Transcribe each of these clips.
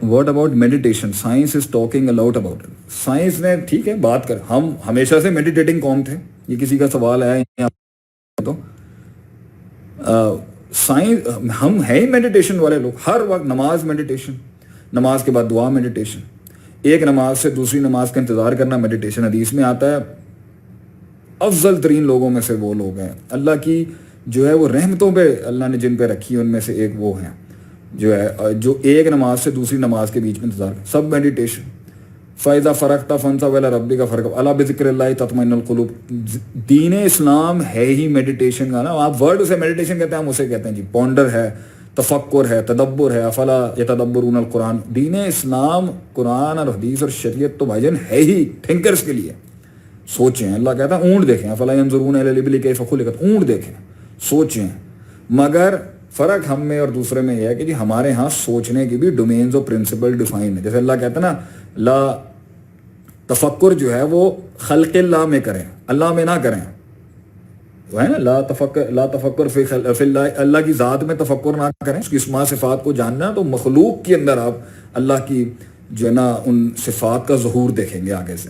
What about meditation? Science is talking a lot about it. Science نے ٹھیک ہے بات کر, ہم ہمیشہ سے میڈیٹیٹنگ قوم تھے, یہ کسی کا سوال ہے تو سائنس ہم ہیں ہی میڈیٹیشن والے لوگ. ہر وقت نماز میڈیٹیشن, نماز کے بعد دعا میڈیٹیشن, ایک نماز سے دوسری نماز کا انتظار کرنا میڈیٹیشن. حدیث میں آتا ہے افضل ترین لوگوں میں سے وہ لوگ ہیں اللہ کی جو ہے وہ رحمتوں پہ اللہ نے جن پہ رکھی, ان میں سے ایک وہ ہیں جو ہے جو ایک نماز سے دوسری نماز کے بیچ میں انتظار کر, سب میڈیٹیشن. فَإِذَا فَرَغْتَ فَانصَبْ إِلَىٰ رَبِّكَ فَارْغَب أَلَا بِذِكْرِ اللَّهِ تَطْمَئِنُّ الْقُلُوبُ. دین اسلام ہے ہی میڈیٹیشن کا نا. آپ ورڈ اسے میڈیٹیشن کہتے ہیں, ہم اسے کہتے ہیں جی پونڈر ہے, تفکر ہے, تدبر ہے. افلا یتدبرون القرآن. دین اسلام قرآن اور حدیث اور شریعت تو بھائی جان ہے ہی تھنکرز کے لیے. سوچیں, اللہ کہتا ہے اونٹ دیکھیں, افلا ينظرون إلى الإبل كيف خلقت, اونٹ دیکھیں, سوچیں. مگر فرق ہم میں اور دوسرے میں یہ ہے کہ جی ہمارے ہاں سوچنے کی بھی ڈومینز اور پرنسپل ڈیفائن ہے. جیسے اللہ کہتا ہے نا لا تفکر جو ہے وہ خلق اللہ میں کریں, اللہ میں نہ کریں. وہ ہے نا لا تفکر فی اللہ, اللہ کی ذات میں تفکر نہ کریں, اس کی اسماء صفات کو جاننا. تو مخلوق کے اندر آپ اللہ کی جو ہے نا ان صفات کا ظہور دیکھیں گے. آگے سے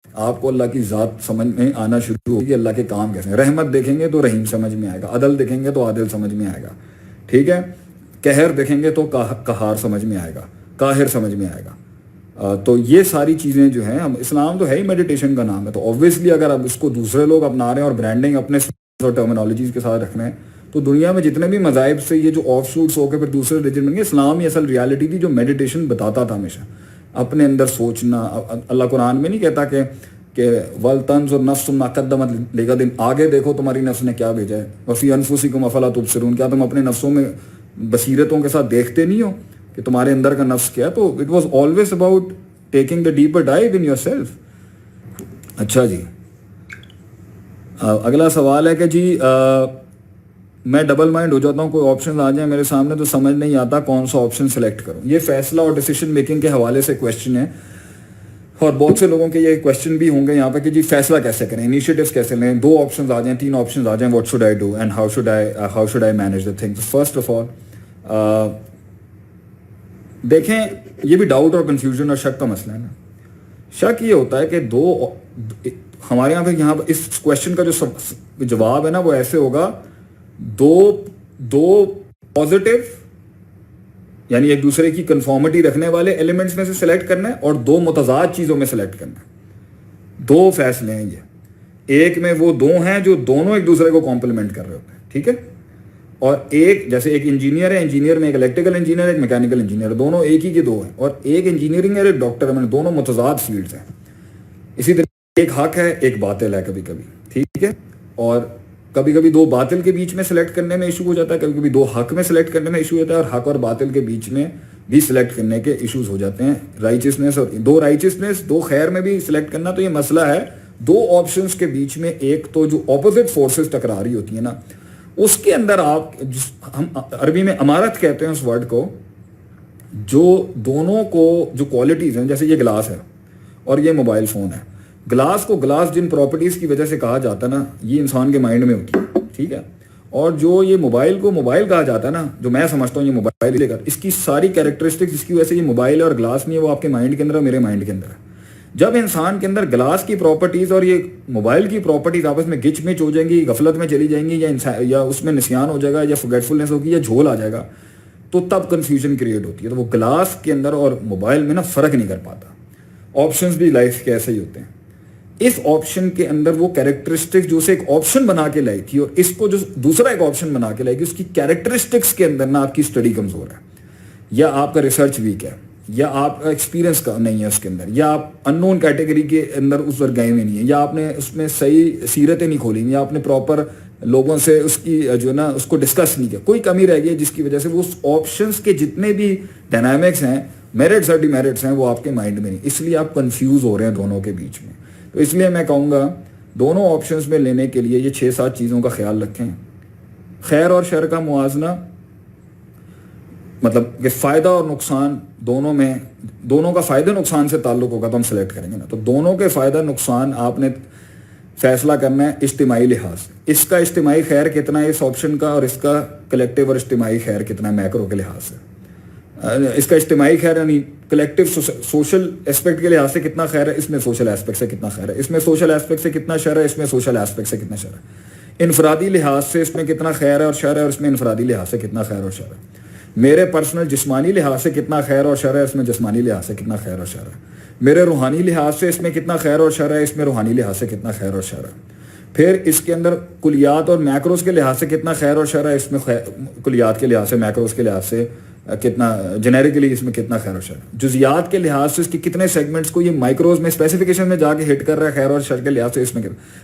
آپ کو اللہ کی ذات سمجھ میں آنا شروع ہوگی, اللہ کے کام کیسے ہیں. رحمت دیکھیں گے تو رحیم سمجھ میں آئے گا, عدل دیکھیں گے تو عادل سمجھ میں آئے گا, ٹھیک ہے. قہر دیکھیں گے تو قہار سمجھ میں آئے گا, قاہر سمجھ میں آئے گا. تو یہ ساری چیزیں جو ہیں, ہم اسلام تو ہے ہی میڈیٹیشن کا نام ہے. تو اوبویسلی اگر اب اس کو دوسرے لوگ اپنا رہے ہیں اور برانڈنگ اپنے ٹرمینالوجیز کے ساتھ رکھ رہے ہیں, تو دنیا میں جتنے بھی مذاہب سے یہ جو آف شوٹس ہو کے پھر دوسرے ریلیجن بن گئے, اسلام ہی اصل ریالٹی تھی جو میڈیٹیشن بتاتا تھا ہمیشہ. اپنے اندر سوچنا. اللہ قرآن میں نہیں کہتا کہ وَلْتَنْظُرْ نَفْسٌ مَا قَدَّمَتْ لِغَدٍ, آگے دیکھو تمہاری نفس نے کیا بھیجا ہے. وَفِي أَنفُسِكُمْ أَفَلَا تُبْصِرُونَ, کیا تم اپنے نفسوں میں بصیرتوں کے ساتھ دیکھتے نہیں ہو کہ تمہارے اندر کا نفس کیا ہے. تو it was always about taking the deeper dive in yourself. اچھا جی, اگلا سوال ہے کہ جی میں ڈبل مائنڈ ہو جاتا ہوں, کوئی آپشن آ جائیں میرے سامنے تو سمجھ نہیں آتا کون سا آپشن سلیکٹ کروں. یہ فیصلہ اور ڈیسیشن میکنگ کے حوالے سے کویشچن ہے, اور بہت سے لوگوں کے یہ کویشچن بھی ہوں گے یہاں پہ کہ جی فیصلہ کیسے کریں, انیشیٹیوز کیسے لیں. 2 آپشنز آ جائیں, 3 آپشنز آ جائیں, what should I do and how should I manage the things. First of all دیکھیں, یہ بھی ڈاؤٹ اور کنفیوژن اور شک کا مسئلہ ہے نا. شک یہ ہوتا ہے کہ ہمارے یہاں پہ اس کویشچن کا جو جواب ہے نا وہ ایسے ہوگا, دو پازیٹیو یعنی ایک دوسرے کی کنفارمٹی رکھنے والے ایلیمنٹس میں سے سلیکٹ کرنا ہے, اور 2 متضاد چیزوں میں سلیکٹ کرنا ہے. 2 فیصلے ہیں یہ, ایک میں وہ 2 ہیں جو دونوں ایک دوسرے کو کمپلیمنٹ کر رہے ہوتے ہیں, ٹھیک ہے. اور ایک جیسے ایک انجینئر ہے, انجینئر میں ایک الیکٹریکل انجینئر, ایک میکینیکل انجینئر, دونوں ایک ہی کے 2 ہیں. اور ایک انجینئرنگ ہے, ایک ڈاکٹر ہے, دونوں متضاد فیلڈز ہیں. اسی طرح ایک حق ہے, ایک باطل ہے کبھی کبھی, ٹھیک ہے. اور کبھی کبھی 2 باطل کے بیچ میں سلیکٹ کرنے میں ایشو ہو جاتا ہے, کبھی کبھی 2 حق میں سلیکٹ کرنے میں ایشو ہوتا ہے, اور حق اور باطل کے بیچ میں بھی سلیکٹ کرنے کے ایشوز ہو جاتے ہیں. رائچسنس اور 2 رائچسنس 2 خیر میں بھی سلیکٹ کرنا, تو یہ مسئلہ ہے 2 آپشنس کے بیچ میں. ایک تو جو اپوزٹ فورسز ٹکرا رہی ہوتی ہیں نا, اس کے اندر آپ ہم عربی میں امارت کہتے ہیں اس ورڈ کو, جو دونوں کو جو کوالٹیز ہیں, جیسے یہ گلاس ہے اور یہ موبائل فون ہے. گلاس کو گلاس جن پراپرٹیز کی وجہ سے کہا جاتا ہے نا, یہ انسان کے مائنڈ میں ہوتی ہے, ٹھیک ہے. اور جو یہ موبائل کو موبائل کہا جاتا ہے نا, جو میں سمجھتا ہوں یہ موبائل لے کر, اس کی ساری کیریکٹرسٹکس جس کی وجہ سے یہ موبائل اور گلاس نہیں ہے, وہ آپ کے مائنڈ کے اندر ہے, میرے مائنڈ کے اندر ہے. جب انسان کے اندر گلاس کی پراپرٹیز اور یہ موبائل کی پراپرٹیز آپس میں گچ مچ ہو جائیں گی, غفلت میں چلی جائیں گی, یا اس میں نسیان ہو جائے گا, یا فورگیٹفلنس ہوگی, یا جھول آ جائے گا, تو تب کنفیوژن کریٹ ہوتی ہے. تو وہ گلاس کے اندر اور موبائل میں نا فرق نہیں کر پاتا. آپشنز بھی لائف کے ایسے ہی ہوتے ہیں. اس آپشن کے اندر وہ کیریکٹرسٹکس جو اسے ایک آپشن بنا کے لائی تھی, اور اس کو جو دوسرا ایک آپشن بنا کے لائی گی, اس کی کیریکٹرسٹکس کے اندر نا آپ کی اسٹڈی کمزور ہے, یا آپ کا ریسرچ ویک ہے, یا آپ کا ایکسپیرینس کا نہیں ہے اس کے اندر, یا آپ ان نون کیٹیگری کے اندر اس پر گئے ہوئے نہیں ہیں, یا آپ نے اس میں صحیح سیرتیں نہیں کھولی, یا آپ نے پراپر لوگوں سے اس کی جو ہے نا اس کو ڈسکس نہیں کیا, کوئی کمی رہ گئی ہے جس کی وجہ سے وہ اس آپشنس کے جتنے بھی ڈائنامکس ہیں, میرٹس اور ڈی میرٹس ہیں, وہ آپ کے مائنڈ میں نہیں, اس لیے آپ کنفیوز ہو رہے ہیں دونوں کے بیچ میں. تو اس لیے میں کہوں گا دونوں آپشنز میں لینے کے لیے یہ 6-7 چیزوں کا خیال رکھیں. خیر اور شر کا موازنہ, مطلب کہ فائدہ اور نقصان دونوں کا فائدہ نقصان سے تعلق ہوگا تو ہم سلیکٹ کریں گے نا. تو دونوں کے فائدہ نقصان آپ نے فیصلہ کرنا ہے اجتماعی لحاظ سے. اس کا اجتماعی خیر کتنا ہے اس آپشن کا, اور اس کا کلیکٹیو اور اجتماعی خیر کتنا ہے میکرو کے لحاظ سے. اس کا اجتماعی خیر یعنی کلیکٹیو سوشل اسپیکٹ کے لحاظ سے کتنا خیر ہے, اس میں سوشل اسپیکٹ سے کتنا خیر ہے, اس میں سوشل اسپیکٹ سے کتنا شر ہے, اس میں سوشل اسپیکٹ سے کتنا شر ہے. انفرادی لحاظ سے اس میں کتنا خیر ہے اور شر ہے, اور اس میں انفرادی لحاظ سے کتنا خیر اور شر ہے. میرے پرسنل جسمانی لحاظ سے کتنا خیر اور شر ہے, اس میں جسمانی لحاظ سے کتنا خیر اور شر ہے. میرے روحانی لحاظ سے اس میں کتنا خیر اور شر ہے, اس میں روحانی لحاظ سے کتنا خیر اور شر ہے. پھر اس کے اندر کلیات اور میکروز کے لحاظ سے کتنا خیر اور شر ہے, اس میں کلیات کے لحاظ سے میکروز کے لحاظ سے کتنا جنیرکلی اس میں کتنا خیر اور شر ہے. جزیات کے لحاظ سے اس کی کتنے سیگمنٹس کو یہ مائکروز میں اسپیسیفکیشن میں جا کے ہٹ کر رہا ہے خیر اور شر کے لحاظ سے, اس میں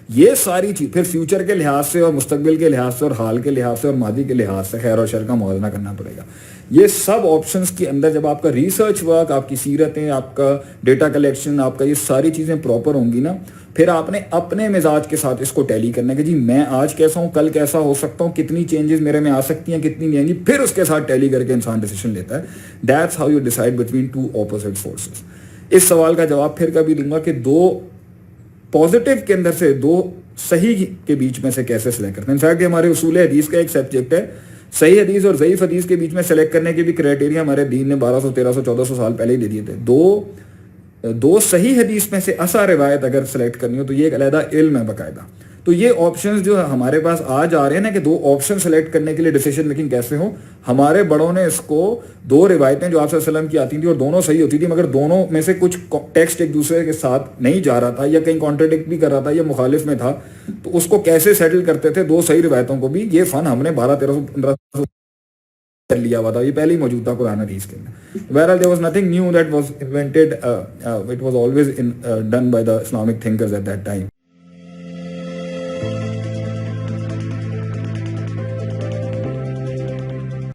یہ ساری چیز. پھر فیوچر کے لحاظ سے اور مستقبل کے لحاظ سے اور حال کے لحاظ سے اور ماضی کے لحاظ سے خیر اور شر کا موازنہ کرنا پڑے گا. یہ سب آپشنس کے اندر جب آپ کا ریسرچ ورک, آپ کی سیرتیں, آپ کا ڈیٹا کلیکشن, آپ کا یہ ساری چیزیں پراپر ہوں گی نا, پھر آپ نے اپنے مزاج کے ساتھ اس کو ٹیلی کرنا ہے کہ جی میں آج کیسا ہوں, کل کیسا ہو سکتا ہوں, کتنی چینجز میرے میں آ سکتی ہیں, کتنی نہیں آئیں گی. پھر اس کے ساتھ ٹیلی کر کے انسان ڈیسیشن لیتا ہے. That's how you decide between two opposite forces. اس سوال کا جواب پھر کبھی دوں گا کہ دو پازیٹیو کے اندر سے دو صحیح کے بیچ میں سے کیسے سلیکٹ کرتے ہیں. انفیکٹ ہمارے اصول حدیث کا ایک سبجیکٹ ہے, صحیح حدیث اور ضعیف حدیث کے بیچ میں سلیکٹ کرنے کے بھی کرائٹیریا ہمارے دین نے 1200 1300 1400 سال پہلے ہی دے دیے تھے. دو صحیح حدیث میں سے اصح روایت اگر سلیکٹ کرنی ہو تو یہ ایک علیحدہ علم ہے باقاعدہ. تو یہ آپشنز جو ہمارے پاس آج آ رہے ہیں نا کہ دو آپشن سلیکٹ کرنے کے لیے ڈیسیشن میکنگ کیسے ہو, ہمارے بڑوں نے اس کو دو روایتیں جو آپ صلی اللہ علیہ وسلم کی آتی تھیں اور دونوں صحیح ہوتی تھی, مگر دونوں میں سے کچھ ٹیکسٹ ایک دوسرے کے ساتھ نہیں جا رہا تھا یا کہیں کانٹرڈکٹ بھی کر رہا تھا یا مخالف میں تھا, تو اس کو کیسے سیٹل کرتے تھے دو صحیح روایتوں کو بھی. یہ فن ہم نے 1200-1300 کر لیا ہوا تھا, یہ پہلے ہی موجود تھا قرآن حدیث کے اندر. Whereas there was nothing new that was invented, it was always done by the Islamic thinkers at that time.